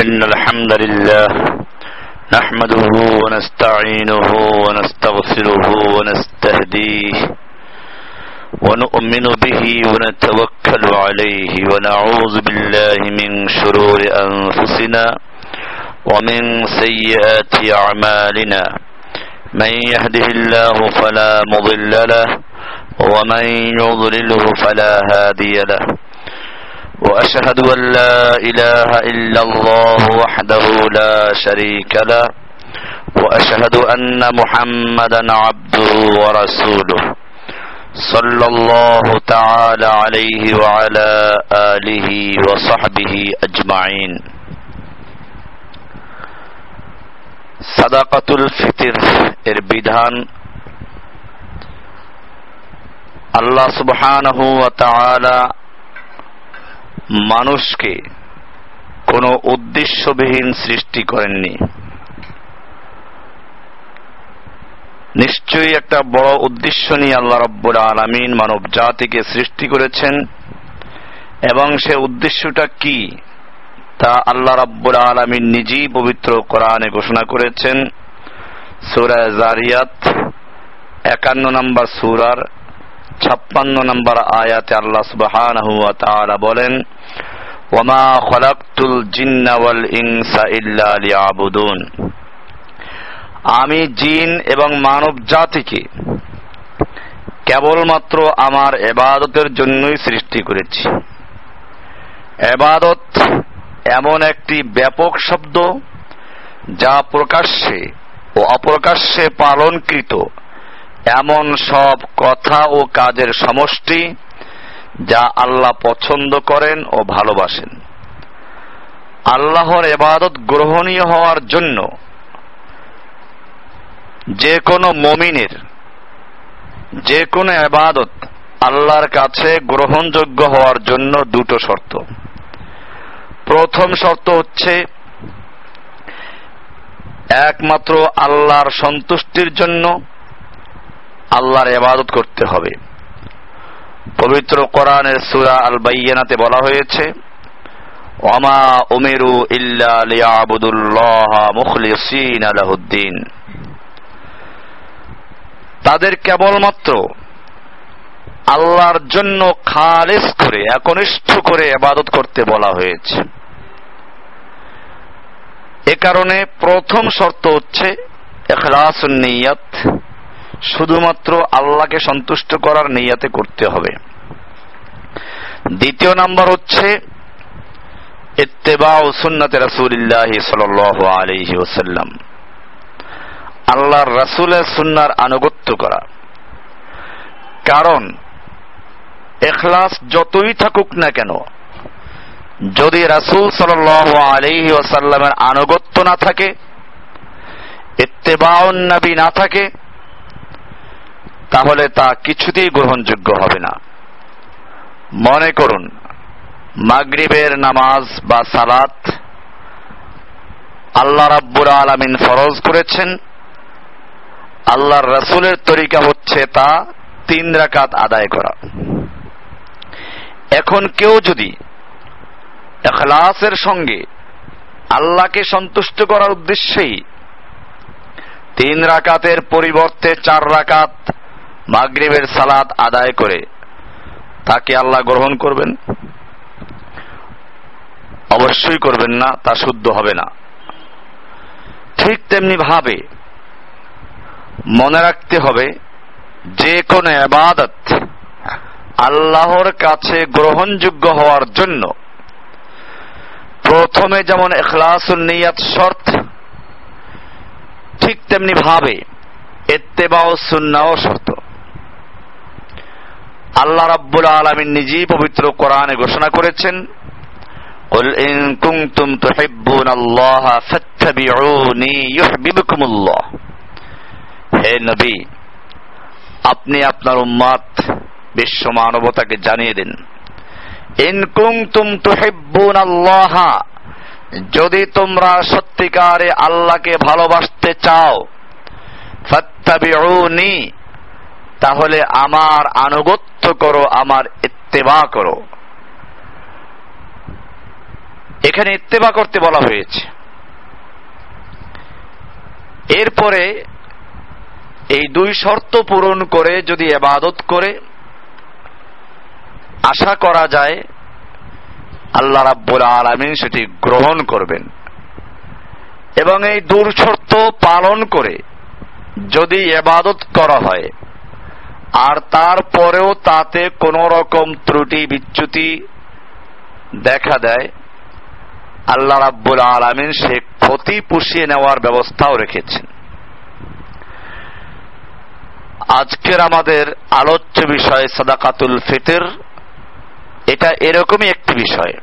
إن الحمد لله نحمده ونستعينه ونستغفره ونستهديه ونؤمن به ونتوكل عليه ونعوذ بالله من شرور أنفسنا ومن سيئات أعمالنا من يهده الله فلا مضل له ومن يضلله فلا هادي له وأشهد أن لا إله إلا الله وحده لا شريك له وأشهد أن محمدا عبده ورسوله صلى الله تعالى عليه وعلى آله وصحبه أجمعين সাদাকাতুল ফিতর এর বিধান আল্লাহ সুবহানাহু ওয়া তাআলা মানুষকে কোনো উদ্দেশ্যবিহীন সৃষ্টি করেননি। নিশ্চয়ই একটা বড় উদ্দেশ্য নিয়ে আল্লাহ রাব্বুল আলামিন মানব জাতিকে সৃষ্টি করেছেন এবং সে উদ্দেশ্যটা কি তা আল্লাহ রাব্বুল আলামিন নিজেই পবিত্র কোরআনে ঘোষণা করেছেন। সূরা যারিয়াত 51 নম্বর সূরার 56 নম্বর আয়াতে আল্লাহ সুবহানাহু ওয়া তাআলা বলেন, ওয়ামা খালাকতুল জিন্না ওয়াল ইনসা ইল্লা লিয়াবুদুন, আমি জিন এবং মানব জাতিকে কেবলমাত্র আমার ইবাদতের জন্যই সৃষ্টি করেছি। ইবাদত এমন একটি ব্যাপক শব্দ যা প্রকাশ্যে ও অপ্রকাশ্যে পালনকৃত এমন সব কথা ও কাজের সমষ্টি যা আল্লাহ পছন্দ করেন ও ভালোবাসেন। আল্লাহর ইবাদত গ্রহণীয় হওয়ার জন্য যে কোনো মুমিনের যে কোনো ইবাদত আল্লাহর কাছে গ্রহণযোগ্য হওয়ার জন্য দুটো শর্ত। প্রথম শর্ত হচ্ছে একমাত্র আল্লাহর সন্তুষ্টির জন্য আল্লাহর ইবাদত করতে হবে। পবিত্র কোরআনের সূরা আল বাইয়িনাতে বলা হয়েছে, ওয়ামা উমিরু ইল্লা লিয়াবুদুল্লাহা মুখলিসিনা লাহুদ্দিন, তাদের কেবলমাত্র আল্লাহর জন্য খালিস করে একনিষ্ঠ করে ইবাদত করতে বলা হয়েছে। এ কারণে প্রথম শর্ত হচ্ছে ইখলাসুন নিয়াত, শুধুমাত্র আল্লাহকে সন্তুষ্ট করার নিয়াতে করতে হবে। দ্বিতীয় নাম্বার হচ্ছে ইত্তিবাউ সুন্নতে রাসূলিল্লাহ সাল্লাল্লাহু আলাইহি ওয়াসাল্লাম, আল্লাহর রাসূলের সুন্নাহর আনুগত্য করা। কারণ ইখলাস যতই থাকুক না কেন, যদি রাসূল সাল্লাল্লাহু আলাইহি ওয়াসাল্লামের আনুগত্য না থাকে, ইত্তিবাউন নবী না থাকে, তাহলে তা কিছুতেই গ্রহণযোগ্য হবে না। মনে করুন, মাগরিবের নামাজ বা সালাত আল্লাহ রাব্বুল আলামিন ফরজ করেছেন, আল্লাহর রাসূলের তরিকা হচ্ছে তা 3 রাকাত আদায় করা। এখন কেউ যদি ইখলাসের সঙ্গে আল্লাহকে সন্তুষ্ট করার উদ্দেশ্যেই 3 রাকাতের পরিবর্তে 4 রাকাত মাগরিবের সালাত আদায় করে, তাকে আল্লাহ গ্রহণ করবেন? অবশ্যই করবেন না, তা শুদ্ধ হবে না। ঠিক তেমনি ভাবে মনে রাখতে হবে, যে কোনো ইবাদত আল্লাহর কাছে গ্রহণযোগ্য হওয়ার জন্য প্রথমে যেমন ইখলাসুন নিয়াত শর্ত, ঠিক তেমনি ভাবে ইত্তিবাউ সুন্নাহ শর্ত। আল্লাহ রাব্বুল আলামিন নিজেই পবিত্র কোরআনে ঘোষণা করেছেন, কুল ইন কুনতুম তুহিব্বুনাল্লাহা ফাত্তাবিউনি ইউহিব্বুকুমুল্লাহ, হে নবী, আপনি আপনার উম্মত বিশ্ব মানবতাকে জানিয়ে দিন, ইন কুনতুম তুহিব্বুনাল্লাহা, যদি তোমরা সত্যিকারে আল্লাহকে ভালোবাসতে চাও, ফাত্তাবিউনি, তাহলে আমার আনুগত্য করো, আমার ইত্তেবা করো। এখানে ইত্তেবা করতে বলা হয়েছে। এরপরে এই দুই শর্ত পূরণ করে যদি ইবাদত করে আশা করা যায় আল্লাহ রাব্বুল আলামিন সেটি গ্রহণ করবেন, এবং এই দুই শর্ত পালন করে যদি ইবাদত করা হয় আর তারপরেও তাতে কোন রকম ত্রুটি বিচ্যুতি দেখা দেয়, আল্লাহ রাব্বুল আলামিন সে ক্ষতি পুষিয়ে নেওয়ার ব্যবস্থাও রেখেছেন। আজকের আমাদের আলোচ্য বিষয় সাদাকাতুল ফিতর, এটা এরকমই একটি বিষয়।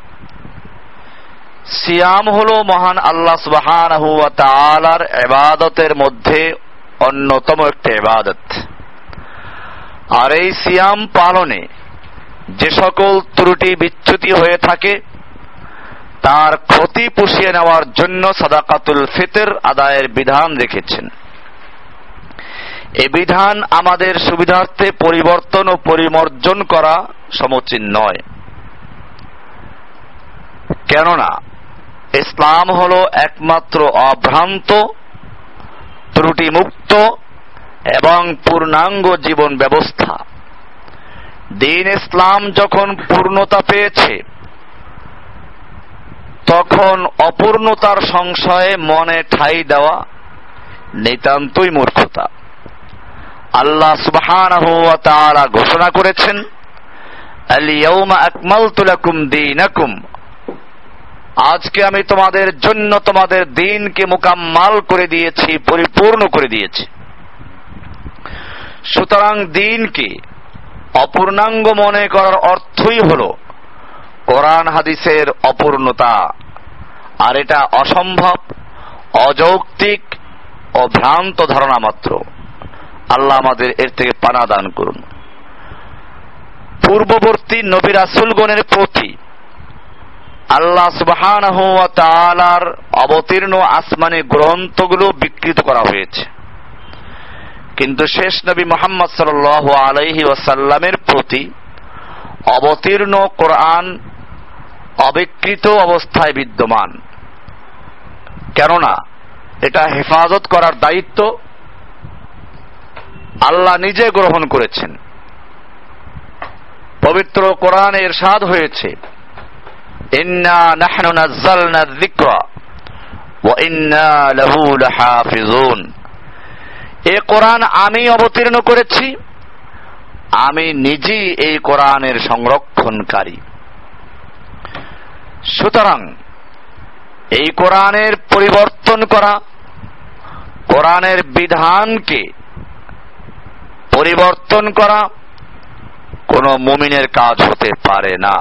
সিয়াম হলো মহান আল্লাহ সুবহানাহু ওয়া তাআলার ইবাদতের মধ্যে অন্যতম একটি ইবাদত। আর এই সিয়াম পালনে যে সকল ত্রুটি বিচ্যুতি হয়ে থাকে তার ক্ষতি পুষিয়ে নেওয়ার জন্য সাদাকাতুল ফিতর আদায়ের বিধান রেখেছেন। এই বিধান আমাদের সুবিধার্থে পরিবর্তন ও পরিমার্জন করা সমীচীন নয়। কেননা ইসলাম হলো একমাত্র অভ্রান্ত, ত্রুটিমুক্ত এবং পূর্ণাঙ্গ জীবন ব্যবস্থা। দ্বীন ইসলাম যখন পূর্ণতা পেয়েছে তখন অপূর্ণতার সংশয়ে মনে ঠাঁই দেওয়া নিতান্তই মূর্খতা। আল্লাহ সুবহানাহু ওয়া তাআলা ঘোষণা করেছেন, আল ইয়াউমা আকমালতু লাকুম দীনাকুম, আজকে আমি তোমাদের জন্য তোমাদের দ্বীনকে মুকাম্মাল করে দিয়েছি, পরিপূর্ণ করে দিয়েছি। সুতরাং দ্বীনকে অপূর্ণাঙ্গ মনে করার অর্থই হলো কোরআন হাদিসের অপূর্ণতা, আর এটা অসম্ভব, অযৌক্তিক ও ভ্রান্ত ধারণা মাত্র। আল্লাহ আমাদের এর থেকে পানা দান করুন। পূর্ববর্তী নবী রাসূলগণের প্রতি আল্লাহ সুবহানাহু ওয়া তাআলার অবতীর্ণ আসমানি গ্রন্থগুলো বিকৃত করা হয়েছে, কিন্তু শেষ নবী মুহাম্মদ সাল্লাল্লাহু আলাইহি ওয়াসাল্লামের প্রতি অবতীর্ণ কোরআন অবিকৃত অবস্থায় বিদ্যমান। কেননা এটা হেফাজত করার দায়িত্ব আল্লাহ নিজে গ্রহণ করেছেন। পবিত্র কোরআনে ইরশাদ হয়েছে, ইন্না নাহনু নাযালনা যিকরা ওয়া ইন্না লাহু লাহাফিজুন, এই কোরআন আমি অবতীর্ণ করেছি, আমি নিজেই এই কোরআনের সংরক্ষণকারী। সুতরাং এই কোরআনের পরিবর্তন করা, কোরআনের বিধানকে পরিবর্তন করা কোন মুমিনের কাজ হতে পারে না।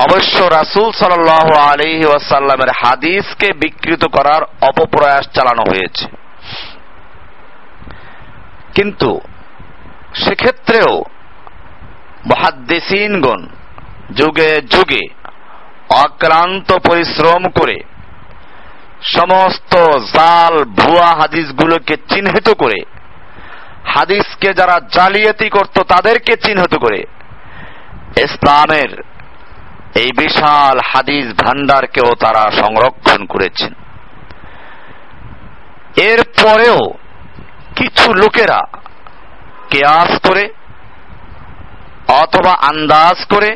অবশ্য রাসূল সাল্লাল্লাহু আলাইহি ওয়াসাল্লামের হাদিসকে বিকৃত করার অপপ্রয়াস চালানো হয়েছে, কিন্তু সেক্ষেত্রেও মুহাদ্দিসিনগণ যুগে যুগে অক্লান্ত পরিশ্রম করে সমস্ত জাল ভুয়া হাদিসগুলোকে চিহ্নিত করে, হাদিসকে যারা জালিয়াতি করত তাদেরকে চিহ্নিত করে ইসলামের এই বিশাল হাদিস ভান্ডারকেও তারা সংরক্ষণ করেছেন। এরপরেও কিছু লোকেরা কিয়াস করে অথবা আন্দাজ করে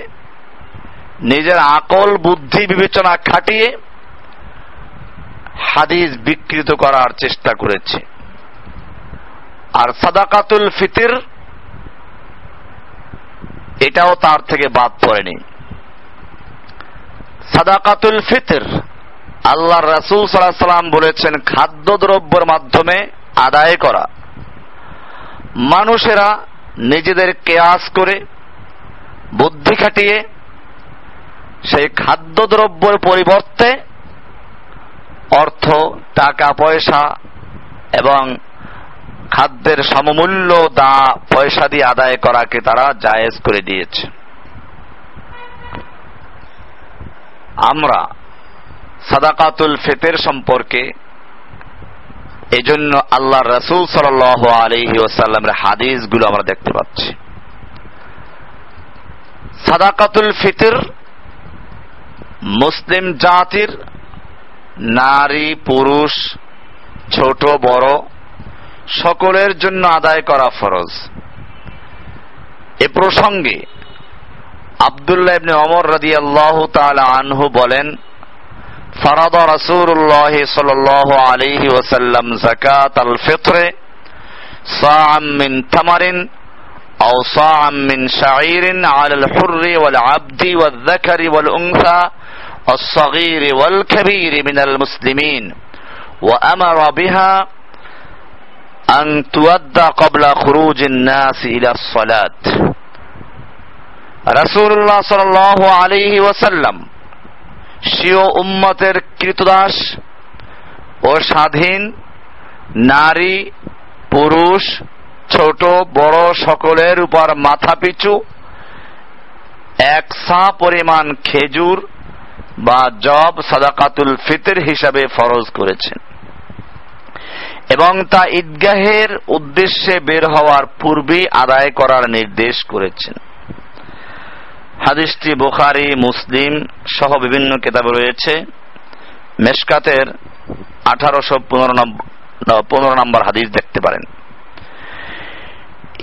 নিজের আকল বুদ্ধি বিবেচনা খাটিয়ে হাদিস বিকৃত করার চেষ্টা করেছে। আর সাদাকাতুল ফিতর এটাও তার থেকে বাদ পড়েনি। সাদাকাতুল ফিতর আল্লাহর রাসূল সাল্লাল্লাহু আলাইহি ওয়াসাল্লাম বলেছেন খাদ্যদ্রব্যের মাধ্যমে আদায় করা। মানুষেরা নিজেদের কিয়াস করে বুদ্ধি খাটিয়ে সেই খাদ্যদ্রব্যের পরিবর্তে অর্থ, টাকা পয়সা এবং খাদ্যের সমমূল্য পয়সা দিয়ে আদায় করাকে তারা জায়েজ করে দিয়েছে। আমরা সাদাকাতুল ফিতর সম্পর্কে এজন্য আল্লাহর রাসূল সাল্লাল্লাহু আলাইহি ওয়াসাল্লামের হাদিসগুলো আমরা দেখতে পাচ্ছি। সাদাকাতুল ফিতর মুসলিম জাতির নারী পুরুষ ছোট বড় সকলের জন্য আদায় করা ফরজ। এ প্রসঙ্গে আব্দুল্লাহ ইবনে ওমর রাদিয়াল্লাহু তাআলা আনহু বলেন, ফারাদা রাসূলুল্লাহ সাল্লাল্লাহু আলাইহি ওয়াসাল্লাম যাকাতাল ফিত্রে সাআম মিন তামারিন আও সাআম মিন শাঈরিন আলাল হুররি ওয়াল আবদি ওয়াল যাকারি ওয়াল উনসা ওয়াস সাগীরি ওয়াল কাবীরি মিনাল মুসলিমিন ওয়া আমারা বিহা আন তুআদ্দা ক্বাবলা খুরুজিন নাস ইলা সালাত। রাসূলুল্লাহ সাল্লাল্লাহু আলাইহি ওয়াসাল্লাম স্বীয় উম্মতের কৃতদাস ও স্বাধীন নারী পুরুষ ছোট বড় সকলের উপর মাথাপিছু এক সা পরিমাণ খেজুর বা জব সাদাকাতুল ফিতর হিসাবে ফরজ করেছেন এবং তা ঈদগাহের উদ্দেশ্যে বের হওয়ার পূর্বে আদায় করার নির্দেশ করেছেন। হাদিসটি বুখারী মুসলিম সহ বিভিন্ন কিতাবে রয়েছে। মেশকাতের 1815 নম্বর হাদিস দেখতে পারেন।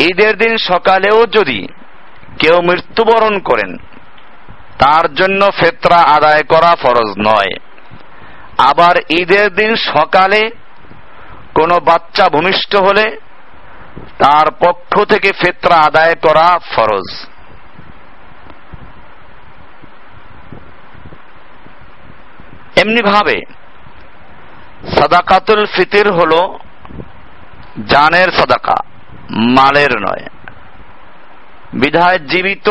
ঈদের দিন সকালেও যদি কেউ মৃত্যুবরণ করেন তার জন্য ফিতরা আদায় করা ফরজ নয়। আবার ঈদের দিন সকালে কোনো বাচ্চা ভূমিষ্ঠ হলে তার পক্ষ থেকে ফিতরা আদায় করা ফরজ। এমনি ভাবে সাদাকাতুল ফিতর হলো জানের সাদাকা, মালের নয়। বিধায় জীবিত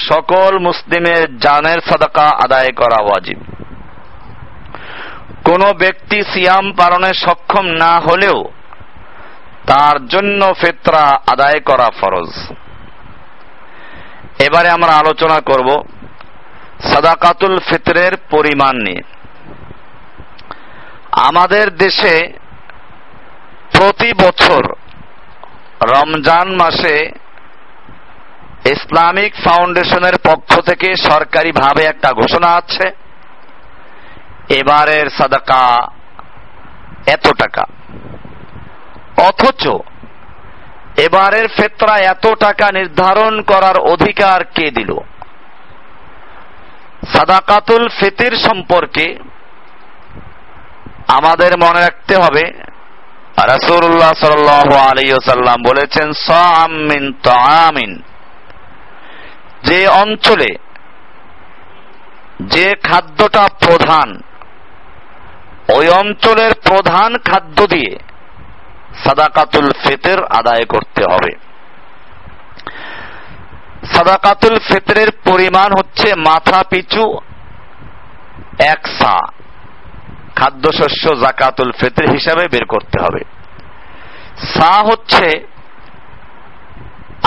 সকল মুসলিমের জানের সাদাকা আদায় করা ওয়াজিব। কোন ব্যক্তি সিয়াম পালনে সক্ষম না হলেও তার জন্য ফিতরা আদায় করা ফরজ। এবারে আমরা আলোচনা করব সাদাকাতুল ফিতরের পরিমাণ নিয়ে। আমাদের দেশে প্রতি বছর রমজান মাসে ইসলামিক ফাউন্ডেশনের পক্ষ থেকে সরকারিভাবে একটা ঘোষণা আছে, এবারের সাদাকা এত টাকা। অথচ এবারের ফিতরা এত টাকা নির্ধারণ করার অধিকার কে দিল? সাদাকাতুল ফিতর সম্পর্কে আমাদের মনে রাখতে হবে, রাসূলুল্লাহ সাল্লাল্লাহু আলাইহি ওয়াসাল্লাম বলেছেন, সাআম মিন তাআমিন, যে অঞ্চলে যে খাদ্যটা প্রধান ওই অঞ্চলের প্রধান খাদ্য দিয়ে সাদাকাতুল ফিতর আদায় করতে হবে। সাদাকাতুল ফিতরের পরিমাণ হচ্ছে মাথা পিছু এক সা খাদ্যশস্য যাকাতুল ফিতর হিসাবে বের করতে হবে। সা হচ্ছে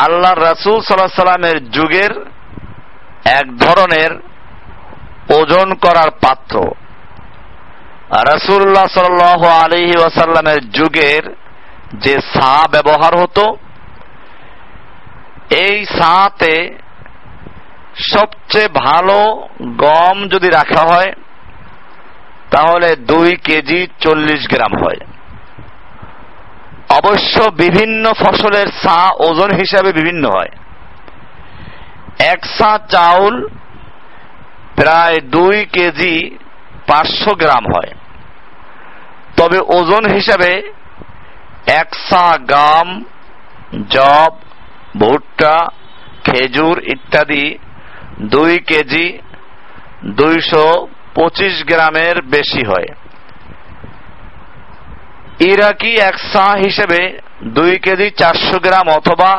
আল্লাহর রাসূল সাল্লাল্লাহু আলাইহি সাল্লামের যুগের এক ধরনের ওজন করার পাত্র। রাসূলুল্লাহ সাল্লাল্লাহু আলাইহি ওয়াসাল্লামের যুগের যে সা ব্যবহার হতো, এই সাতে সবচেয়ে ভালো গম যদি রাখা হয় তাহলে 2 কেজি 40 গ্রাম হয়। অবশ্য বিভিন্ন ফসলের সা ওজন হিসাবে বিভিন্ন হয়। এক সা চাউল প্রায় 2 কেজি 500 গ্রাম হয়। তবে ওজন হিসাবে এক সা গম, জব, ভুট্টা, খেজুর ইত্যাদি 2 কেজি 225 গ্রামের বেশি হয়। ইরাকি এক সা হিসেবে 2 কেজি 400 গ্রাম অথবা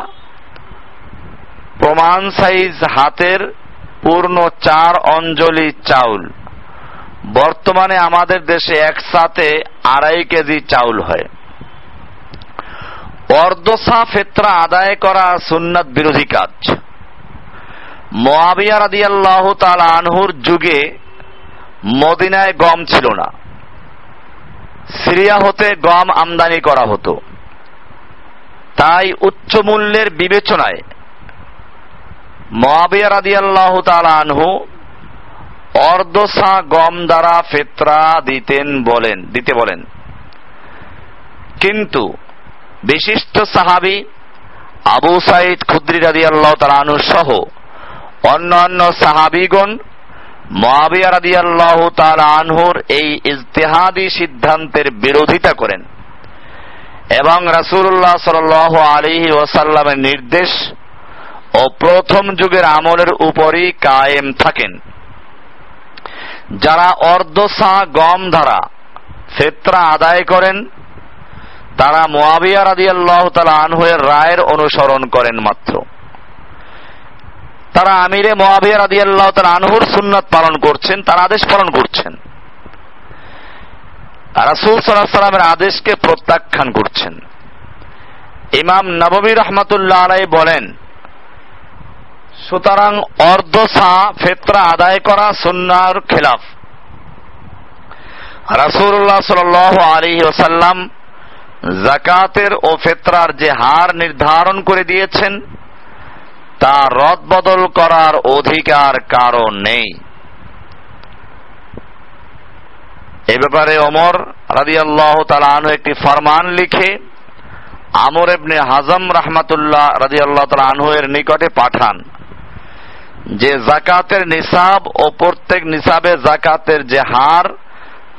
প্রমাণ সাইজ হাতের পূর্ণ 4 অঞ্জলি চাউল। বর্তমানে আমাদের দেশে এক সাতে 2.5 কেজি চাউল হয়। অর্ধসা ফিতরা আদায় করা সুন্নাত বিরোধী কাজ। মুআবিয়া রাদিয়াল্লাহু তাআলা আনহুর যুগে মদিনায় গম ছিল না, সিরিয়া হতে গম আমদানি করা হতো। তাই উচ্চ মূল্যের বিবেচনায় মুআবিয়া রাদিয়াল্লাহু তাআলা আনহু অর্ধসা গম দ্বারা ফিতরা দিতে বলেন। কিন্তু বিশিষ্ট সাহাবী আবু সাঈদ খুদরি রাদিয়াল্লাহু তাআলা আনহু সহ অন্যান্য সাহাবীগণ মুআবিয়া রাদিয়াল্লাহু তাআলা আনহুর এই ইজতিহাদি সিদ্ধান্তের বিরোধিতা করেন এবং রাসূলুল্লাহ সাল্লাল্লাহু আলাইহি ওয়াসাল্লামের নির্দেশ ও প্রথম যুগের আমলের উপরই কায়েম থাকেন। যারা অর্ধসা গম দ্বারা ফিতরা আদায় করেন তারা মুআবিয়া রাদিয়াল্লাহু তাআলা আনহুর রায়ের অনুসরণ করেন মাত্র। তারা আমিরে মুআবিয়া রাদিয়াল্লাহু তাআলা আনহুর সুন্নাত পালন করছেন, তার আদেশ পালন করছেন, রাসূল সাল্লাল্লাহু আলাইহি ওয়াসাল্লামের আদেশকে প্রত্যাখ্যান করছেন। ইমাম নববী রাহমাতুল্লাহ আলাইহি বলেন, সুতরাং অর্ধসা ফিতরা আদায় করা সুন্নাহর খেলাফ। রাসূলুল্লাহ সাল্লাল্লাহু আলাইহি ওয়াসাল্লাম যাকাতের ও ফিতরার যে হার নির্ধারণ করে দিয়েছেন তা রদবদল করার অধিকার কারণ নেই। এ ব্যাপারে ওমর রাদিয়াল্লাহু তাআলা আনহু একটি ফরমান লিখে আমর ইবনে হাজম রাহমাতুল্লাহ রাদিয়াল্লাহু তাআলা আনহু এর নিকটে পাঠান যে যাকাতের নিসাব ও প্রত্যেক নিসাবে যাকাতের যে হার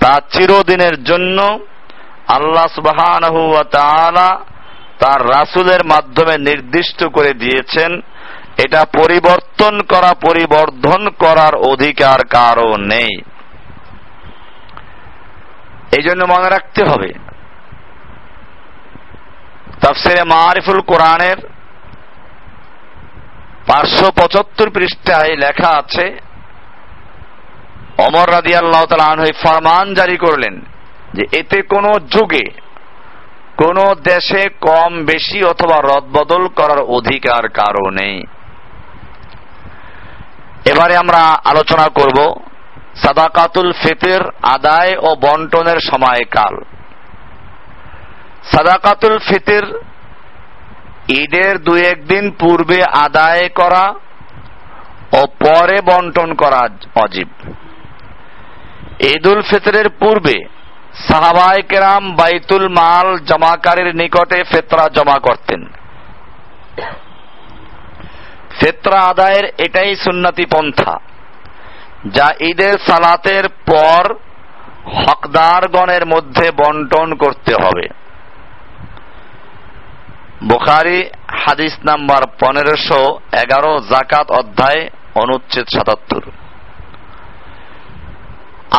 তা চিরদিনের জন্য আল্লাহ সুবহানাহু ওয়া তাআলা তার রাসূলের মাধ্যমে নির্দিষ্ট করে দিয়েছেন, এটা পরিবর্ধন করার অধিকার কারও নেই। এই জন্য মনে রাখতে হবে, তাফসিরে মারিফুল কোরআনের 575 পৃষ্ঠায় লেখা আছে, ওমর রাদিয়াল্লাহু তাআলা আনহু ফরমান জারি করলেন যে এতে কোনো যুগে কোন দেশে কম বেশি অথবা রদবদল করার অধিকার কারও নেই। এবারে আমরা আলোচনা করব সাদাকাতুল ফিতর আদায় ও বন্টনের সময়কাল। সাদাকাতুল ফিতর ঈদের 2-1 দিন পূর্বে আদায় করা ও পরে বন্টন করা ওয়াজিব। ঈদুল ফিতরের পূর্বে সাহাবায়ে কেরাম বাইতুল মাল জমাকারীর নিকটে ফিতরা জমা করতেন। ফিতরা আদায়ের এটাই সুন্নতি পন্থা যা ঈদের সালাতের পর হকদারগণের মধ্যে বন্টন করতে হবে। বুখারী হাদিস নাম্বার 1511 যাকাত অধ্যায় অনুচ্ছেদ 77।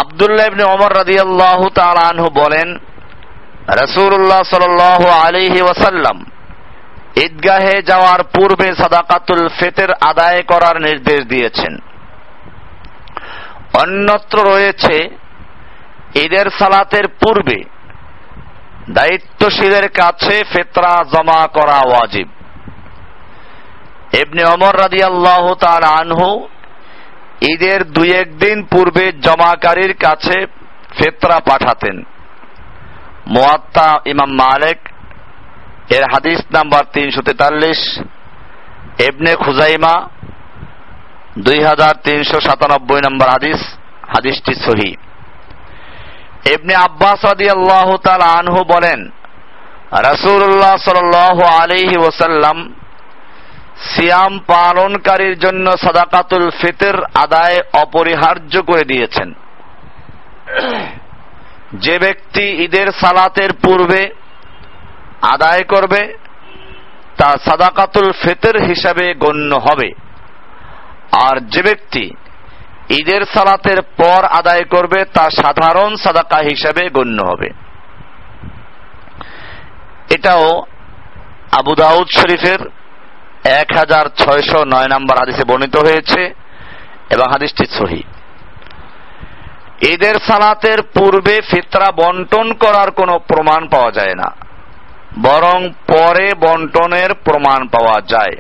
আব্দুল্লাহ ইবনে ওমর রাদিয়াল্লাহু তাআলা আনহু বলেন, রাসূলুল্লাহ সাল্লাল্লাহু আলাইহি ওয়াসাল্লাম ঈদগাহে যাওয়ার পূর্বে সাদাকাতুল ফিতর আদায় করার নির্দেশ দিয়েছেন। অন্যত্র রয়েছে ঈদের সালাতের পূর্বে দায়িত্বশীলের কাছে ফিতরা জমা করা ওয়াজিব। ইবনে ওমর রাদিয়াল্লাহু তাআলা আনহু ঈদের 2-1 দিন পূর্বে জমাকারীর কাছে ফিতরা পাঠাতেন। মুয়াত্তা ইমাম মালিক এর হাদিস নাম্বার 343, ইবনে খুজাইমা 2397 নম্বর হাদিস, হাদিসটি সহিহ। ইবনে আব্বাস রাদিয়াল্লাহু তাআলা আনহু বলেন, রাসূলুল্লাহ সাল্লাল্লাহু আলাইহি ওয়াসাল্লাম সিয়াম পালনকারীর জন্য সাদাকাতুল ফিতর আদায় অপরিহার্য করে দিয়েছেন। যে ব্যক্তি ঈদের সালাতের পূর্বে আদায় করবে তা সাদাকাতুল ফিতর হিসাবে গণ্য হবে, আর যে ব্যক্তি ঈদের সালাতের পর আদায় করবে তা সাধারণ সাদাকা হিসাবে গণ্য হবে। এটাও আবু দাউদ শরীফের 1609 নম্বর হাদিসে বর্ণিত হয়েছে এবং হাদিসটি সহিহ। ঈদের সালাতের পূর্বে ফিতরা বন্টন করার কোনো প্রমাণ পাওয়া যায় না, বরং পরে বন্টনের প্রমাণ পাওয়া যায়।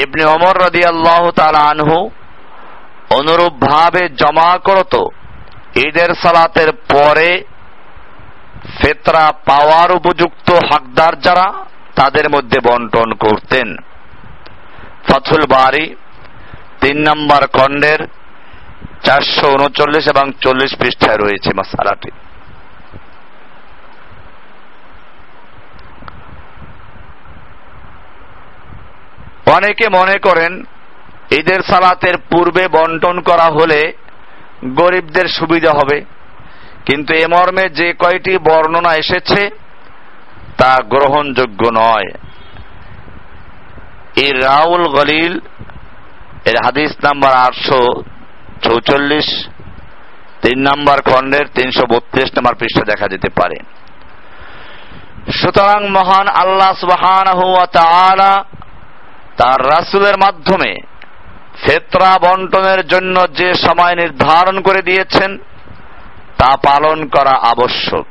ইবনে ওমর রাদিয়াল্লাহু তাআলা আনহু অনুরূপভাবে জমা করত ঈদের সালাতের পরে ফিতরা পাওয়ার উপযুক্ত হকদার যারা তাদের মধ্যে বন্টন করতেন। ফাথুল বারী 3 নম্বর খণ্ডের 439 এবং 40 পৃষ্ঠায় রয়েছে মাসআলাটি। অনেকে মনে করেন ঈদের সালাতের পূর্বে বন্টন করা হলে গরিবদের সুবিধা হবে, কিন্তু এ মর্মে যে কয়টি বর্ণনা এসেছে তা গ্রহণযোগ্য নয়। এই রাউল গলিল এর হাদিস নাম্বার 844, 3 নম্বর খণ্ডের 332 নম্বর পৃষ্ঠা দেখা যেতে পারে। সুতরাং মহান আল্লাহ সুবহানাহু ওয়া তাআলা তার রাসূলের মাধ্যমে ফিতরা বন্টনের জন্য যে সময় নির্ধারণ করে দিয়েছেন তা পালন করা আবশ্যক।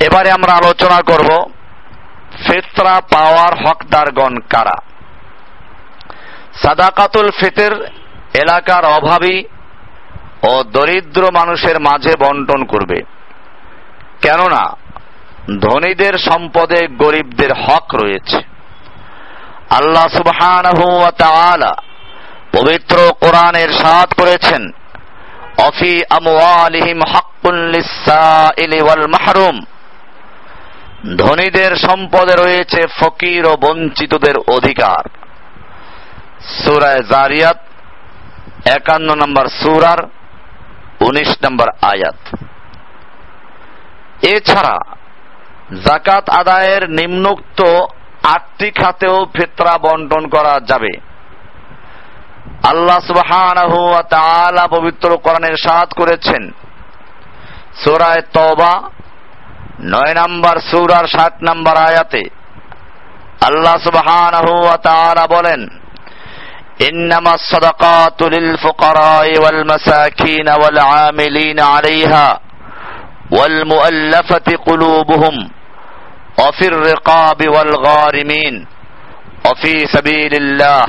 এবারে আমরা আলোচনা করব ফিতরা পাওয়ার হকদারগণ কারা। সাদাকাতুল ফিতর এলাকার অভাবী ও দরিদ্র মানুষের মাঝে বন্টন করবে, কেননা ধনীদের সম্পদে গরিবদের হক রয়েছে। আল্লাহ সুবহানাহু ওয়া তাআলা পবিত্র কোরআনে ইরশাদ করেছেন, অফি আমওয়ালিহিম হাক্কুন লিস-সাইলি ওয়াল মাহরুম, ধনীদের সম্পদে রয়েছে ফকির ও বঞ্চিতদের অধিকার। সূরা জারিয়াত 51 নম্বর সূরার 19 নম্বর আয়াত। এছাড়া যাকাত আদায়ের নিম্নোক্ত 8টি খাতেও ফিতরা বন্টন করা যাবে। আল্লাহ সুবহানাহু ওয়া তাআলা পবিত্র কোরআনে ইরশাদ করেছেন সূরা তাওবা 9 নম্বর সূরার 7 নম্বর আয়াতে আল্লাহ সুবহানাহু ওয়া তাআলা বলেন, ইন্নামাস সাদাকাতু লিল ফুকারা'i ওয়াল মাসাকিন ওয়াল আমিলিনা আলাইহা ওয়াল মুআল্লাফাতি কুলুবুহুম ওয়া ফির রিকাবি ওয়াল গারিমিন ওয়া ফি সাবিলিল্লাহ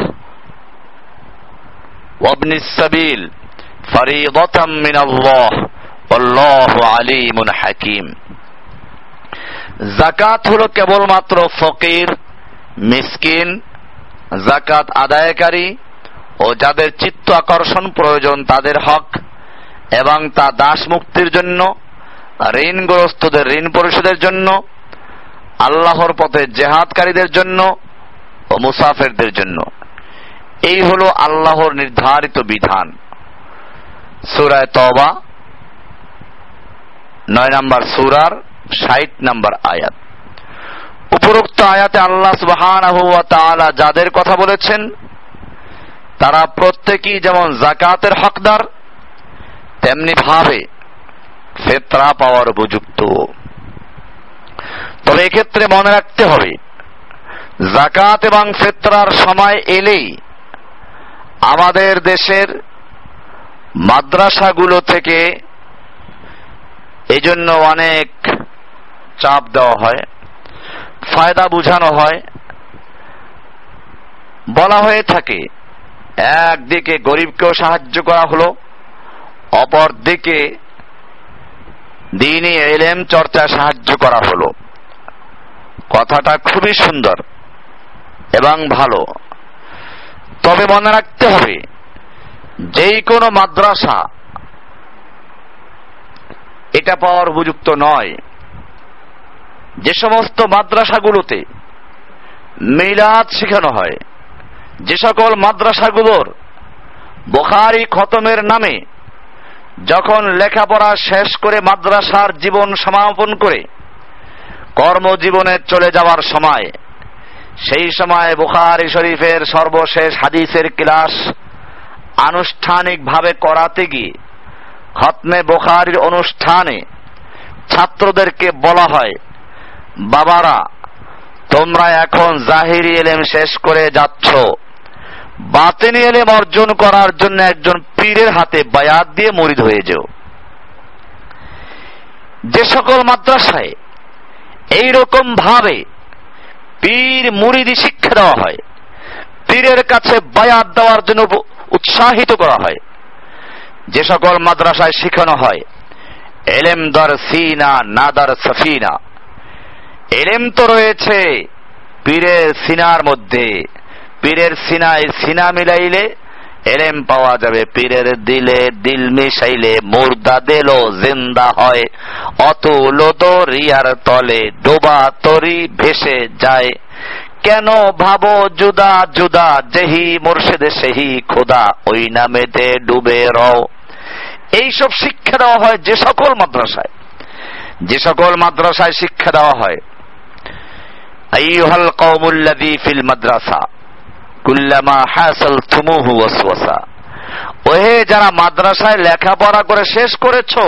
ওয়া ইবনিস সাবিল ফরিদাতাম মিনাল্লাহ আল্লাহু আলিমুন হাকিম। যাকাত হলো কেবলমাত্র ফকির, মিসকিন, যাকাত আদায়কারী ও যাদের চিত্ত আকর্ষণ প্রয়োজন তাদের হক, এবং তা দাস মুক্তির জন্য, ঋণগ্রস্তদের ঋণ পরিশোধের জন্য, আল্লাহর পথে জেহাদকারীদের জন্য ও মুসাফিরদের জন্য। এই হলো আল্লাহর নির্ধারিত বিধান। সূরা তাওবা 9 নম্বর সূরার 60 নম্বর আয়াত। উপরোক্ত আয়াতে আল্লাহ সুবহানাহু ওয়া তাআলা যাদের কথা বলেছেন তারা প্রত্যেকেই যেমন যাকাতের হকদার তেমনি ভাবে ফিতরা পাওয়ার উপযুক্ত। তবে এক্ষেত্রে মনে রাখতে হবে, যাকাত এবং ফিতরার সময় এলেই আমাদের দেশের মাদ্রাসাগুলো থেকে এজন্য অনেক চাপ দেওয়া হয়, ফায়দা বুঝানো হয়, বলা হয়ে থাকে একদিকে গরিবকেও সাহায্য করা হলো, অপরদিকে দ্বীনি ইলম চর্চায় সাহায্য করা হলো। কথাটা খুবই সুন্দর এবং ভালো, তবে মনে রাখতে হবে যেই কোনো মাদ্রাসা এটা পাওয়ার উপযুক্ত নয়। যে সমস্ত মাদ্রাসাগুলোতে মিলাদ শেখানো হয়, যে সকল মাদ্রাসাগুলোর বুখারী খতমের নামে যখন লেখাপড়া শেষ করে মাদ্রাসার জীবন সমাপন করে কর্মজীবনে চলে যাওয়ার সময়, সেই সময় বুখারী শরীফের সর্বশেষ হাদিসের ক্লাস আনুষ্ঠানিকভাবে করাতে গিয়ে খতমে বুখারীর অনুষ্ঠানে ছাত্রদেরকে বলা হয়, বাবারা তোমরা এখন জাহিরি ইলম শেষ করে যাচ্ছ, বাতিনি ইলম অর্জন করার জন্য একজন পীরের হাতে বায়াত দিয়ে মুরিদ হয়ে যাও। যে সকল মাদ্রাসায় এইরকম ভাবে পীর মুরিদি শিক্ষা দেওয়া হয়, পীরের কাছে বায়াত দেওয়ার জন্য উৎসাহিত করা হয়, যে সকল মাদ্রাসায় শেখানো হয় ইলম দর সিনা না দর সফিনা, ইলম তো রয়েছে পীরের সিনার মধ্যে, পীরের সিনায় সিনা মিলাইলে এলেম পাওয়া যাবে। পীরের দিলে দিল মিশাইলে মুর্দা দিলও জিন্দা হয়, অতুল দরিয়ার তলে ডোবা তরি ভেসে যায়। কেন ভাবো জুদা জুদা, যেহি মুর্শিদ সেহি খোদা, ওই নামেতে ডুবে রও। এইসব শিক্ষা দেওয়া হয় যে সকল মাদ্রাসায় শিক্ষা দেওয়া হয়। আইয়ুহাল কওমুল্লাযী ফিল মাদ্রাসা কুল্লামা হাসালতুমুহু ওয়াসওয়াসা। ওহে যারা মাদ্রাসায় লেখাপড়া করে শেষ করেছো,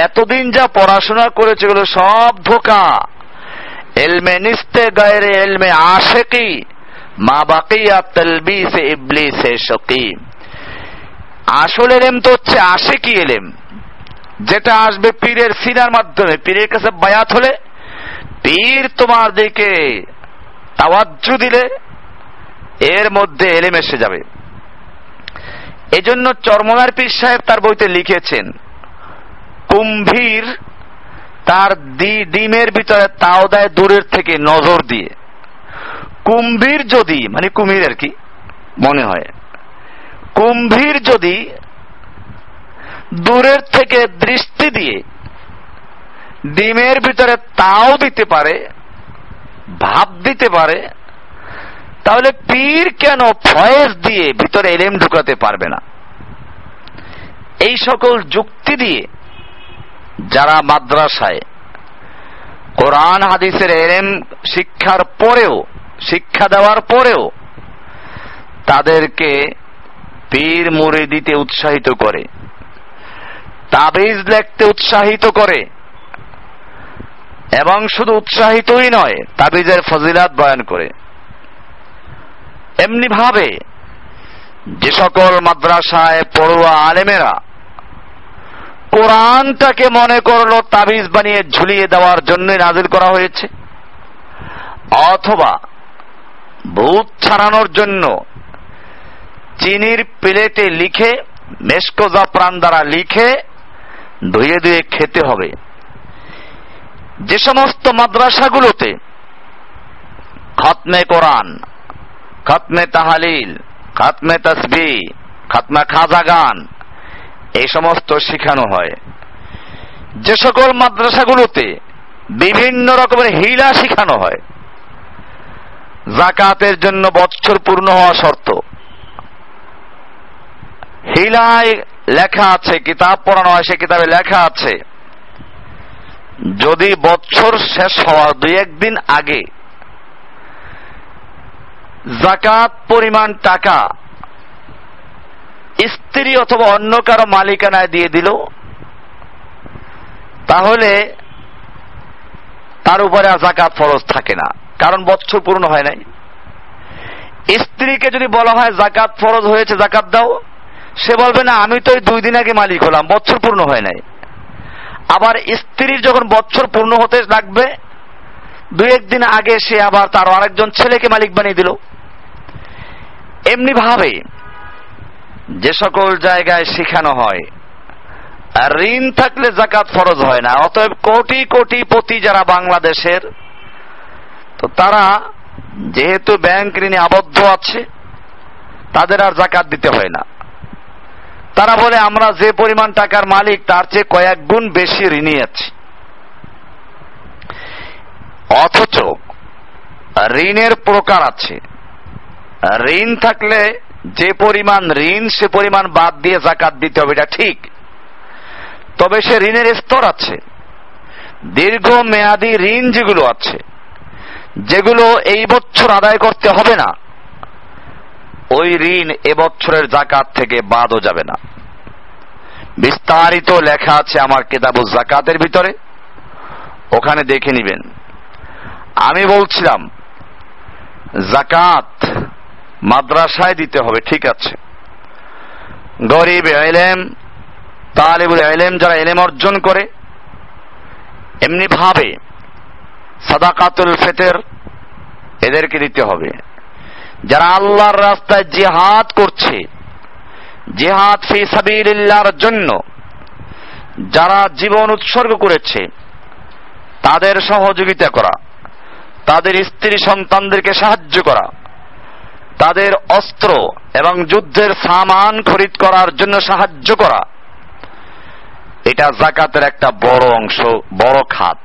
এতদিন যা পড়াশোনা করেছো এগুলো সব ধোঁকা। ইলমে নিস্তে গায়রে ইলমে আশিকি, মা বাকিয়া তালবিসে ইবলিসে শাকি। আসল ইলম তো হচ্ছে আশিকি ইলম, যেটা আসবে পীরের সিনার মাধ্যমে। পীরের কাছে বায়াত হলে পীর তোমার দিকে তাওয়াজ্জু দিলে এর মধ্যে এলেম এসে যাবে। এজন্য চরমনার পীর সাহেব তার বইতে লিখেছেন, কুম্ভীর তার ডিমের ভিতরে তাও দেয় দূরের থেকে নজর দিয়ে। কুম্ভীর যদি, মানে কুমির আর কি মনে হয়, কুম্ভীর যদি দূরের থেকে দৃষ্টি দিয়ে ডিমের ভিতরে তাও দিতে পারে, ভাব দিতে পারে, তাহলে পীর কেন ফয়েজ দিয়ে ভিতরে এলেম ঢুকাতে পারবে না? এই সকল যুক্তি দিয়ে যারা মাদ্রাসায় কোরআন হাদিসের এলেম শিক্ষা দেওয়ার পরেও তাদেরকে পীর মুরিদিতে উৎসাহিত করে, তাবিজ লিখতে উৎসাহিত করে, এবং শুধু উৎসাহিতই নয়, তাবিজের ফজিলাত বয়ান করে। এমনি ভাবে যে সকল মাদ্রাসায় পড়ুয়া আলেমেরা কোরআনটাকে মনে করলো তাবিজ বানিয়ে ঝুলিয়ে দেওয়ার জন্য নাজিল করা হয়েছে, অথবা ভূত ছাড়ানোর জন্য চিনির প্লেটে লিখে, মেশকো জাফরান দ্বারা লিখে ধুয়ে ধুয়ে খেতে হবে, যে সমস্ত মাদ্রাসাগুলোতে খতমে কোরআন, খতমে তাহালিল, খতমে তাসবিহ, খতমে খাজা গান এই সমস্ত শেখানো হয়, যে সকল মাদ্রাসাগুলোতে বিভিন্ন রকমের হিলা শেখানো হয়, যাকাতের জন্য বছর পূর্ণ হওয়া শর্ত, হিলায় লেখা আছে, কিতাব পড়ানো হয়, সে কিতাবে লেখা আছে যদি বছর শেষ হওয়ার 2-1 দিন আগে যাকাত পরিমাণ টাকা স্ত্রী অথবা অন্য কারো মালিকানায় দিয়ে দিল, তাহলে তার উপরে আর যাকাত ফরজ থাকে না, কারণ বছর পূর্ণ হয় নাই। স্ত্রীকে যদি বলা হয় যাকাত ফরজ হয়েছে, যাকাত দাও, সে বলবে না আমি তো 2 দিন আগে মালিক হলাম, বছর পূর্ণ হয় নাই। আবার স্ত্রীর যখন বছর পূর্ণ হতে লাগবে, 2-1 দিন আগে সে আবার তার আরেকজন ছেলেকে মালিক বানিয়ে দিল। এমনি ভাবে যে সকল জায়গায় শেখানো হয় ঋণ থাকলে যাকাত ফরজ হয় না, অতএব কোটি কোটিপতি যারা বাংলাদেশের, তো তারা যেহেতু ব্যাংক ঋণে আবদ্ধ আছে, তাদের আর যাকাত দিতে হয় না। তারা বলে আমরা যে পরিমাণ টাকার মালিক তার চেয়ে কয়েক গুণ বেশি ঋণী আছি। অথচ ঋণের প্রকার আছে, ঋণ থাকলে যে পরিমাণ ঋণ সে পরিমাণ বাদ দিয়ে যাকাত দিতে হবে, এটা ঠিক। তবে সে ঋণের স্তর আছে, দীর্ঘ মেয়াদী ঋণ যেগুলো আছে, যেগুলো এই বছর আদায় করতে হবে না, ওই ঋণ এবছরের যাকাত থেকে বাদও যাবে না। বিস্তারিত লেখা আছে আমার কিতাবুজ যাকাতের ভিতরে, ওখানে দেখে নিবেন। আমি বলছিলাম যাকাত মাদ্রাসায় দিতে হবে, ঠিক আছে। গরিব ইলম, তালিবুল ইলম যারা ইলম অর্জন করে, এমনি ভাবে সাদাকাতুল ফিতর এদেরকে দিতে হবে। যারা আল্লাহর রাস্তায় জিহাদ করছে, জিহাদ ফি সাবিলিল্লাহর জন্য যারা জীবন উৎসর্গ করেছে, তাদের সহযোগিতা করা, তাদের স্ত্রী সন্তানদেরকে সাহায্য করা, তাদের অস্ত্র এবং যুদ্ধের সামান খরিদ করার জন্য সাহায্য করা, এটা যাকাতের একটা বড় অংশ, বড় খাত।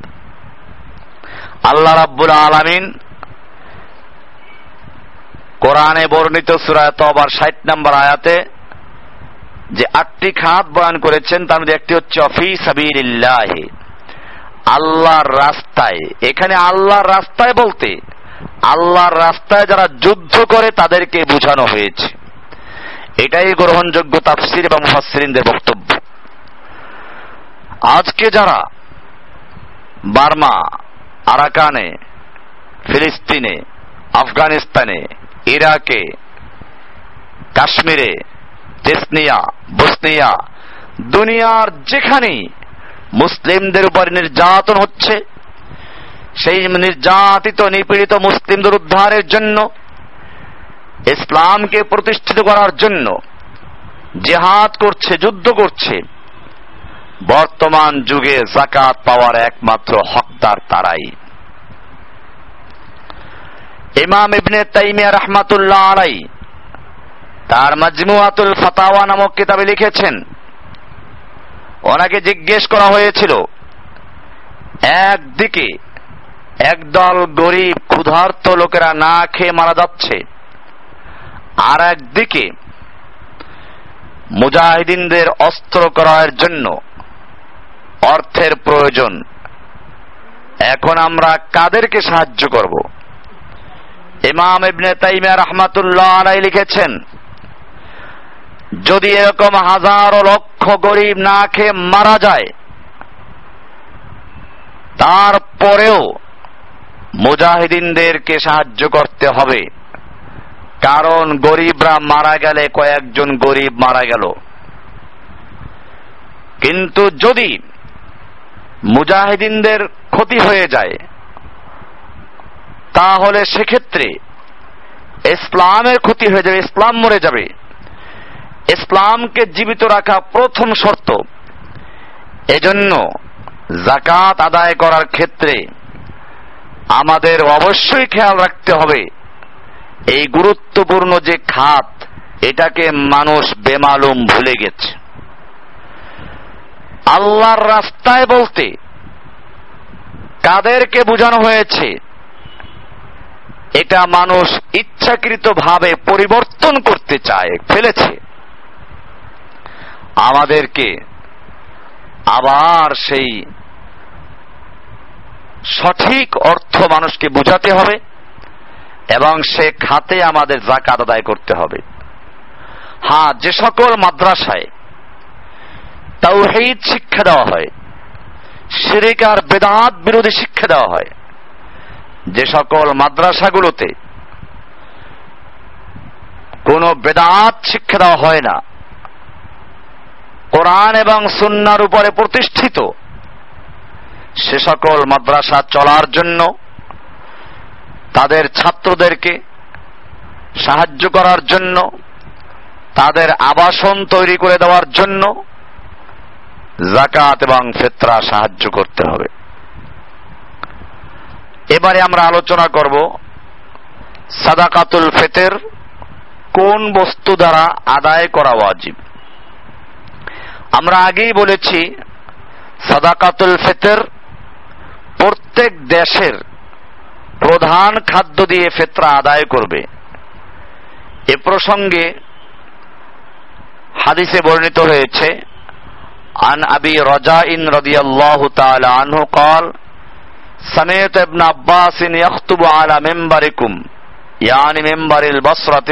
আল্লাহ রাব্বুল আলামিন কোরআনে বর্ণিত সূরা তওবার 60 নম্বর আয়াতে যে 8টি খাত বয়ান করেছেন, তার মধ্যে একটি হচ্ছে ফি সাবিলিল্লাহ, আল্লাহর রাস্তায়। এখানে আল্লাহর রাস্তায় বলতে আল্লাহর রাস্তায় যারা যুদ্ধ করে তাদেরকে বোঝানো হয়েছে। এটাই গ্রহণযোগ্য তাফসীর এবং মুফাসসিরিনদের বক্তব্য। আজকে যারা বার্মা, আরাকানে, ফিলিস্তিনে, আফগানিস্তানে, ইরাকে, কাশ্মীরে, চেচনিয়া, বসনিয়া, দুনিয়ার যেখানেই মুসলিমদের উপর নির্যাতন হচ্ছে, সেই নির্যাতিত নিপীড়িত মুসলিমদের উদ্ধারের জন্য, ইসলামকে প্রতিষ্ঠিত করার জন্য জিহাদ করছে, যুদ্ধ করছে, বর্তমান যুগে যাকাত পাওয়ার একমাত্র হকদার তারাই। ইমাম ইবনে তাইমিয়া রাহমাতুল্লাহ আলাইহি তার মাজমুআতুল ফাতাওয়া নামক কিতাবে লিখেছেন, ওনাকে জিজ্ঞেস করা হয়েছিল, একদিকে একদল গরিব ক্ষুধার্ত লোকেরা না খেয়ে মারা যাচ্ছে, আর একদিকে মুজাহিদিনদের অস্ত্র ক্রয়ের জন্য অর্থের প্রয়োজন, এখন আমরা কাদেরকে সাহায্য করব? ইমাম ইবনে তাইমিয়া রাহমাতুল্লাহ আলাইহি লিখেছেন, যদি এরকম হাজারো লক্ষ গরিব না খেয়ে মারা যায়, তারপরেও মুজাহিদিনদেরকে সাহায্য করতে হবে, কারণ গরিবরা মারা গেলে কয়েকজন গরিব মারা গেল। কিন্তু যদি মুজাহিদিনদের ক্ষতি হয়ে যায়, তাহলে সেক্ষেত্রে ইসলামের ক্ষতি হয়ে যাবে, ইসলাম মরে যাবে। ইসলামকে জীবিত রাখা প্রথম শর্ত। এজন্য যাকাত আদায় করার ক্ষেত্রে আমাদের অবশ্যই খেয়াল রাখতে হবে, এই গুরুত্বপূর্ণ যে খাত, এটাকে মানুষ বেমালুম ভুলে গেছে। আল্লাহর রাস্তায় বলতে কাদেরকে বোঝানো হয়েছে, এটা মানুষ ইচ্ছাকৃতভাবে পরিবর্তন করতে চায়, ফেলেছে। আমাদেরকে আবার সেই সঠিক অর্থ মানুষকে বোঝাতে হবে এবং সে খাতে আমাদের যাকাত আদায় করতে হবে। হ্যাঁ, যে সকল মাদ্রাসায় তাওহীদ শিক্ষা দেওয়া হয়, শিরক আর বিদআত বিরোধী শিক্ষা দেওয়া হয়, যে সকল মাদ্রাসাগুলোতে কোনো বিদআত শিক্ষা দেওয়া হয় না, কোরআন এবং সুন্নাহর উপরে প্রতিষ্ঠিত, সে সকল মাদ্রাসা চলার জন্য তাদের ছাত্রদেরকে সাহায্য করার জন্য, তাদের আবাসন তৈরি করে দেওয়ার জন্য যাকাত এবং ফিতরা সাহায্য করতে হবে। এবারে আমরা আলোচনা করব সাদাকাতুল ফিতর কোন বস্তু দ্বারা আদায় করা ওয়াজিব। আমরা আগেই বলেছি, সাদাকাতুল ফিতর প্রত্যেক দেশের প্রধান খাদ্য দিয়ে ফিতরা আদায় করবে। এ প্রসঙ্গে হাদিসে বর্ণিত হয়েছে, আন আবি রাজাইন রাদিয়াল্লাহু তাআলা আনহু قال سمعت ابن عباس يخطب على منبركم يعني منبر البصرة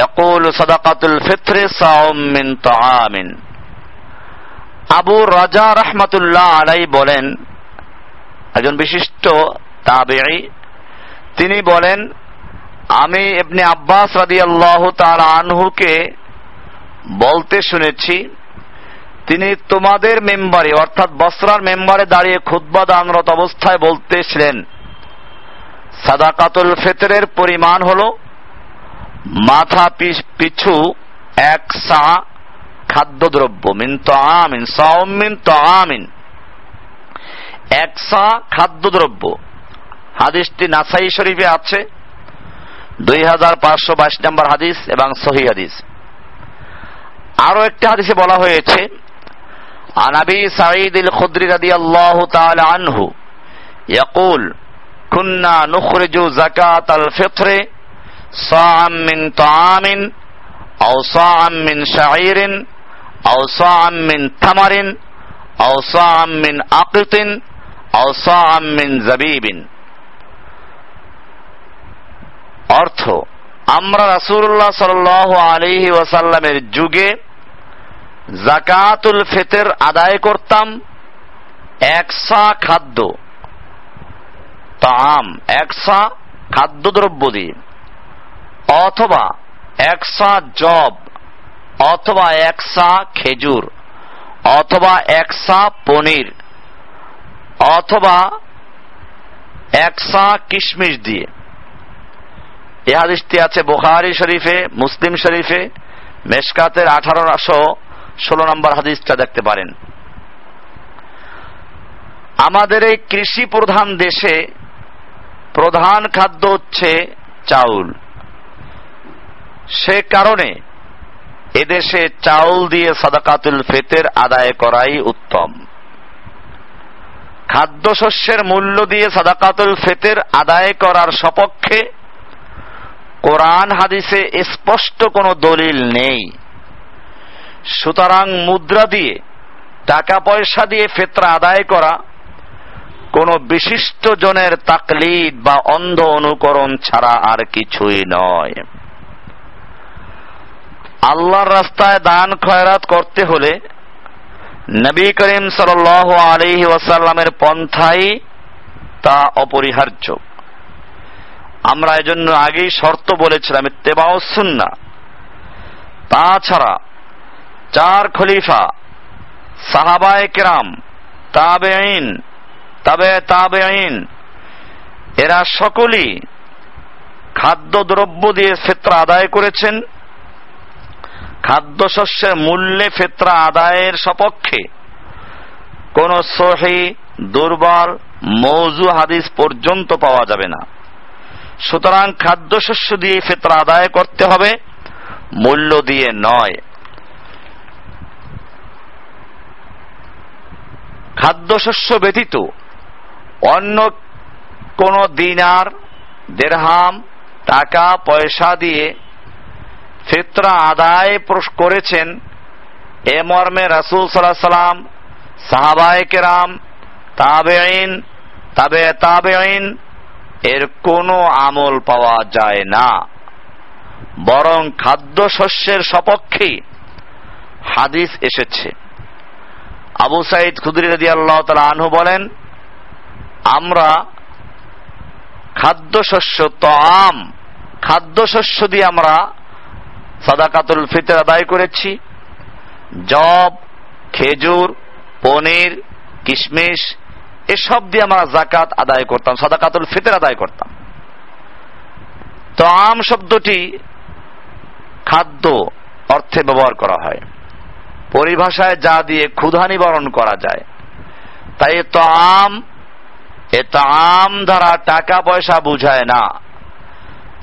يقول صدقة الفطر صاع من طعام। আবু রাজা রাহমাতুল্লাহ আলাইহি বলেন, একজন বিশিষ্ট তাবেঈ, তিনি বলেন, আমি ইবনে আব্বাস রাদিয়াল্লাহু তাআলা আনহুকে বলতে শুনেছি, তিনি তোমাদের মেম্বারে অর্থাৎ বসরার মেম্বারে দাঁড়িয়ে খুতবা দানরত অবস্থায় বলতেছিলেন, সাদাকাতুল ফিতরের পরিমাণ হলো মাথা পিছু 1 সা খাদ্যদ্রব্য, মিন তাআমিন, সাওম মিন তাআমিন, 1 সা খাদ্যদ্রব্য। হাদিসটি নাসাই শরীফে আছে। 2522 নম্বর হাদিস এবং সহিহ হাদিস। আরো একটা হাদিসে বলা হয়েছে, عن أبي سعيد الخدري رضي الله تعالى عنه يقول كنا نخرج زكاة الفطر صاعا من طعام أو صاعا من شعير أو صاعا من تمر أو صاعا من أقط أو صاعا من زبيب। অর্থ, আমরা রাসূলুল্লাহ সাল্লাল্লাহু আলাইহি ওয়াসাল্লামের যুগে যাকাতুল ফিতর আদায় করতাম একসা খাদ্য, তাআম একসা খাদ্যদ্রব্য দিয়ে, অথবা একসা জব, অথবা একসা খেজুর, অথবা একসা পনির, অথবা একসা কিশমিশ দিয়ে। এই হাদিসটি আছে বুখারী শরীফে, মুসলিম শরীফে, মেশকাতের 1816 নম্বর হাদিসটা দেখতে পারেন। আমাদের এই কৃষি প্রধান দেশে প্রধান খাদ্য হচ্ছে চাউল। সে কারণে এদেশে চাউল দিয়ে সাদাকাতুল ফিতর আদায় করাই উত্তম। খাদ্যশস্যের মূল্য দিয়ে সাদাকাতুল ফিতর আদায় করার সপক্ষে কোরআন হাদিসে স্পষ্ট কোনো দলিল নেই। সুতরাং মুদ্রা দিয়ে, টাকা পয়সা দিয়ে ফিতরা আদায় করা কোন বিশিষ্ট জনের তাকলিদ বা অন্ধ অনুকরণ ছাড়া আর কিছুই নয়। আল্লাহর রাস্তায় দান খয়রাত করতে হলে নবী করিম সাল্লাল্লাহু আলাইহি ওয়াসাল্লামের পন্থাই তা অপরিহার্য। আমরা এজন্য আগেই শর্ত বলেছিলাম, ইত্তেবাউস সুন্নাহ। তাছাড়া 4 খলিফা, সাহাবায়ে কেরাম, তাবেঈন, তাবেঈন, এরা সকলেই খাদ্যদ্রব্য দিয়ে ফিতরা আদায় করেছেন। খাদ্যশস্যের মূল্যে ফিতরা আদায়ের সপক্ষে কোন সহিহ, দুর্বল, মওযু হাদিস পর্যন্ত পাওয়া যাবে না। সুতরাং খাদ্যশস্য দিয়ে ফিতরা আদায় করতে হবে, মূল্য দিয়ে নয়। খাদ্যশস্য ব্যতীত অন্য কোন দিনার, দিরহাম, টাকা পয়সা দিয়ে ফিতরা আদায় করেছেন এ মর্মে রাসূল সাল্লাল্লাহু আলাইহি সাল্লাম, সাহাবায়ে কেরাম, তাবেঈন, তাবেঈন এর কোনো আমল পাওয়া যায় না। বরং খাদ্যশস্যের সপক্ষে হাদিস এসেছে। আবু সাঈদ খুদরি রাদিয়াল্লাহু তাআলা আনহু বলেন, আমরা খাদ্যশস্য, তাআম, খাদ্যশস্য দিয়ে আমরা সাদাকাতুল ফিতর আদায় করেছি। জব, খেজুর, পনির, কিশমিশ এসব দিয়ে আমরা যাকাত আদায় করতাম, সাদাকাতুল ফিতর আদায় করতাম। তাআম শব্দটি খাদ্য অর্থে ব্যবহার করা হয়, পরিভাষায় যা দিয়ে ক্ষুধা নিবারণ করা যায়। তাই এ তাআম দ্বারা টাকা পয়সা বুঝায় না।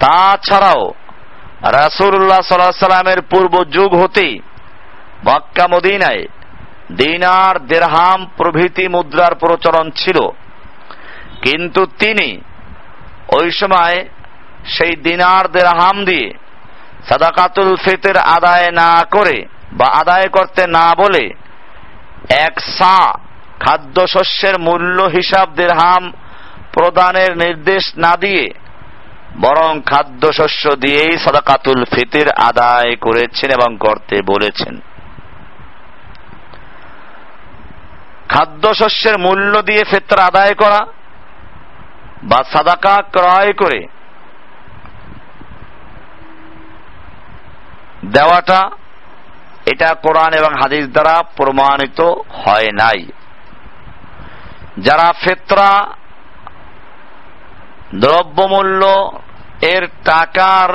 তাছাড়াও রাসূলুল্লাহ সাল্লাল্লাহু আলাইহি সাল্লামের পূর্ব যুগ হতেই মক্কা মদিনায় দিনার, দিরহাম প্রভৃতি মুদ্রার প্রচলন ছিল। কিন্তু তিনি ওই সময় সেই দিনার, দিরহাম দিয়ে সাদাকাতুল ফিতর আদায় না করে বা আদায় করতে না বলে এক সা খাদ্যশস্যের মূল্য হিসাব দিরহাম প্রদানের নির্দেশ না দিয়ে বরং খাদ্যশস্য দিয়েই সাদাকাতুল ফিতর আদায় করেছেন এবং করতে বলেছেন। খাদ্যশস্যের মূল্য দিয়ে ফিতর আদায় করা বা সাদাকা ক্রয় করে দেওয়াটা, এটা কোরআন এবং হাদিস দ্বারা প্রমাণিত হয় নাই। যারা ফিতরা দ্রব্যমূল্য এর টাকার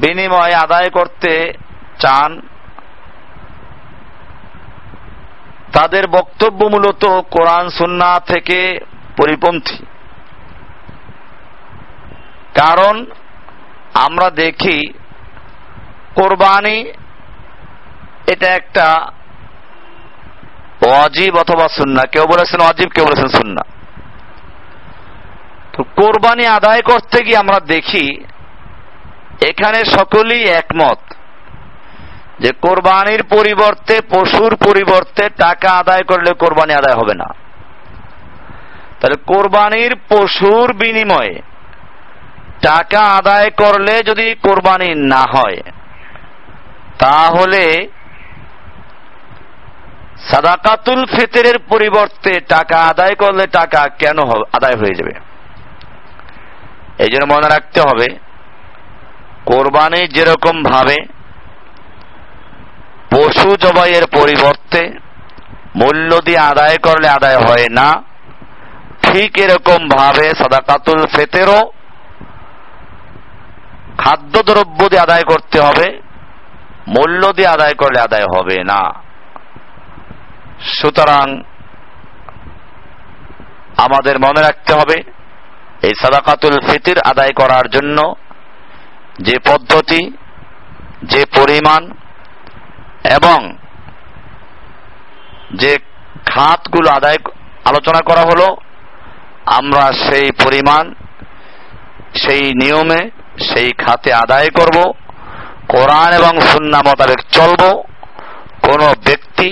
বিনিময়ে আদায় করতে চান, তাদের বক্তব্য মূলত কোরআন সুন্নাহ থেকে পরিপন্থী। কারণ আমরা দেখি কোরবানি এটা একটা ওয়াজিব অথবা সুন্নাহ, কেউ বলেছেন ওয়াজিব, কেউ বলেছেন সুন্নাহ। তো কোরবানি আদায় করতে গিয়ে আমরা দেখি এখানে সকলেই একমত যে কোরবানির পরিবর্তে, পশুর পরিবর্তে টাকা আদায় করলে কোরবানি আদায় হবে না। তাহলে কোরবানির পশুর বিনিময়ে টাকা আদায় করলে যদি কোরবানি না হয়, তাহলে সাদাকাতুল ফিতরের পরিবর্তে টাকা আদায় করলে টাকা কেন আদায় হয়ে যাবে? এই জন্য মনে রাখতে হবে, কোরবানি যেরকম ভাবে পশু জবাইয়ের পরিবর্তে মূল্য দিয়ে আদায় করলে আদায় হয় না, ঠিক এরকম ভাবে সাদাকাতুল ফিতরও খাদ্যদ্রব্য দিয়ে আদায় করতে হবে, মূল্য দিয়ে আদায় করলে আদায় হবে না। সুতরাং আমাদের মনে রাখতে হবে, এই সাদাকাতুল ফিতর আদায় করার জন্য যে পদ্ধতি, যে পরিমাণ এবং যে খাতগুলো আদায় আলোচনা করা হলো, আমরা সেই পরিমাণ, সেই নিয়মে, সেই খাতে আদায় করব, কোরআন এবং সুন্নাহ মোতাবেক চলব। কোন ব্যক্তি,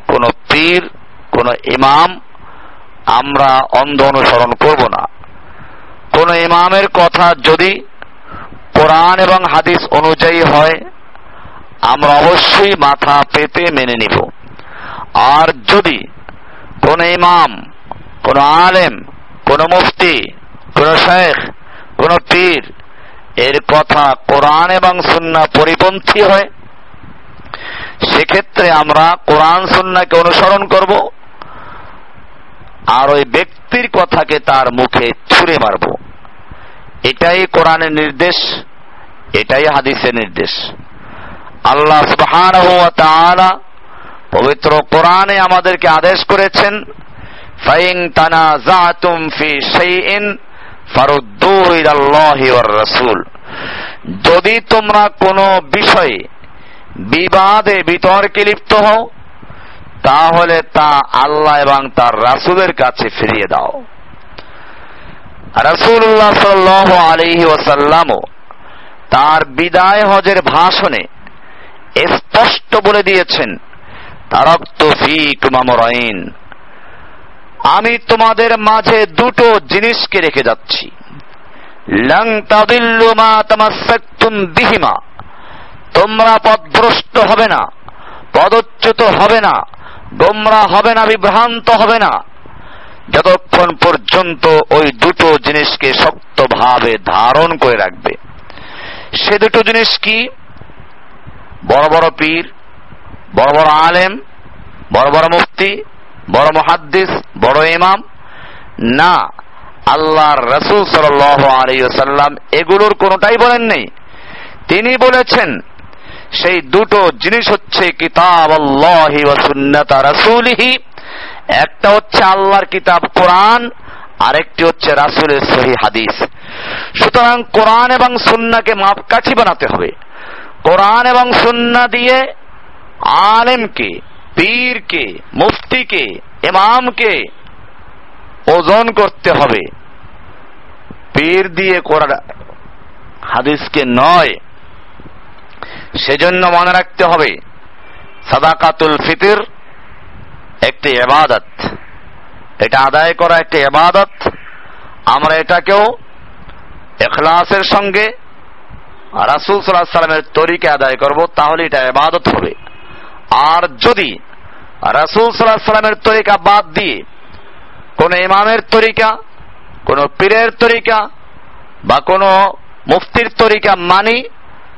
কোন পীর, কোন ইমাম আমরা অন্ধ অনুসরণ করব না। কোন ইমামের কথা যদি কোরআন এবং হাদিস অনুযায়ী হয়, আমরা অবশ্যই মাথা পেতে মেনে নিব। আর যদি কোন ইমাম, কোন আলেম, কোন মুফতি, কোন শেখ, কোন পীর এর কথা কোরআন এবং সুন্নাহ পরিপন্থী হয়, সেক্ষেত্রে আমরা কোরআন সুন্নাহকে অনুসরণ করব, আর ওই ব্যক্তির কথাকে তার মুখে ছুঁড়ে মারব। এটাই কোরআনের নির্দেশ, এটাই হাদিসের নির্দেশ। আল্লাহ সুবহানাহু ওয়া তাআলা পবিত্র কোরআনে আমাদেরকে আদেশ করেছেন, ফাইন তানাযাতুম ফি শাইইন ফারুদ্দুহু ইলাল্লাহি ওয়ার রাসূল। যদি তোমরা কোনো বিষয়ে বিবাদে, বিতর্কে লিপ্ত হও, তাহলে তা আল্লাহ এবং তার রাসূলের কাছে ফিরিয়ে দাও। রাসূলুল্লাহ সাল্লাল্লাহু আলাইহি ওয়াসাল্লাম তার বিদায় হজের ভাষণে স্পষ্ট বলে দিয়েছেন, তারাকতু ফীকুম আমরাইন, আমি তোমাদের মাঝে দুটো জিনিসকে রেখে যাচ্ছি। লান তাদিল্লু মা তামাসসাকতুম বিহিমা, তোমরা পথভ্রষ্ট হবে না, পদচ্যুত হবে না, গোমরাহ হবে না, বিভ্রান্ত হবে না, যতক্ষণ পর্যন্ত ওই দুটো জিনিসকে শক্তভাবে ধারণ করে রাখবে। সে দুটো জিনিস কি? বড় বড় পীর, বড় বড় আলেম, বড় বড় মুফতি, বড় মুহাদ্দিস, বড় ইমাম না, আল্লাহর রাসূল সাল্লাল্লাহু আলাইহি ওয়াসাল্লাম এগুলোর কোনোটাই বলেন নেই। তিনি বলেছেন সেই দুটো জিনিস হচ্ছে কিতাবুল্লাহি ওয়া সুন্নাত রাসূলিহি, একটা হচ্ছে আল্লাহর কিতাব কোরআন, আরেকটি হচ্ছে রাসূলের সহিহ হাদিস। সুতরাং কোরআন এবং সুন্নাহকে মাপকাঠি বানাতে হবে। কোরআন এবং সুন্নাহ দিয়ে আলেমকে, পীরকে, মুফতিকে, ইমামকে ওজন করতে হবে, পীর দিয়ে কোরআন হাদিসকে নয়। সেজন্য মনে রাখতে হবে, সাদাকাতুল ফিতর একটি ইবাদত, এটা আদায় করা একটি ইবাদত। আমরা এটাকেও ইখলাসের সঙ্গে রাসূল সাল্লাল্লাহু আলাইহি ওয়াসাল্লামের তরিকা আদায় করব, তাহলে এটা ইবাদত হবে। আর যদি রাসূল সাল্লাল্লাহু আলাইহি ওয়াসাল্লামের তরিকা বাদ দিয়ে কোন ইমামের তরিকা, কোন পীরের তরিকা বা কোন মুফতির তরিকা মানি,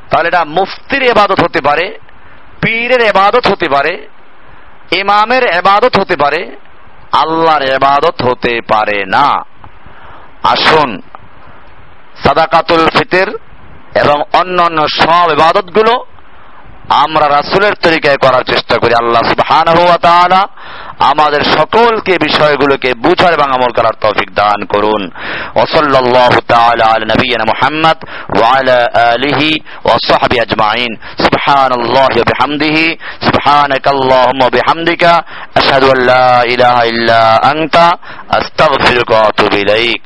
তাহলে এটা মুফতির ইবাদত হতে পারে, পীরের ইবাদত হতে পারে, ইমামের ইবাদত হতে পারে, আল্লাহর ইবাদত হতে পারে না। আসুন সাদাকাতুল ফিতর এবং অন্যান্য সব ইবাদতগুলো আমরা রাসূলের তরিকায় করার চেষ্টা করি। আল্লাহ সুবহানাহু ওয়া তাআলা আমাদের সকলকে বিষয়গুলোকে বুঝার এবং আমল করার তৌফিক দান করুন। ওয়া সাল্লাল্লাহু তাআলা আলা নবিয়িনা মুহাম্মদ ওয়া আলা আলিহি ওয়া সাহবিহি আজমাইন। সুবহানাল্লাহি ওয়া বিহামদিহি সুবহানাকাল্লাহুম্মা ওয়া বিহামদিকা আশহাদু আল্লা ইলাহা ইল্লা আনতা আস্তাগফিরুকা ওয়া আতুবু ইলাইক।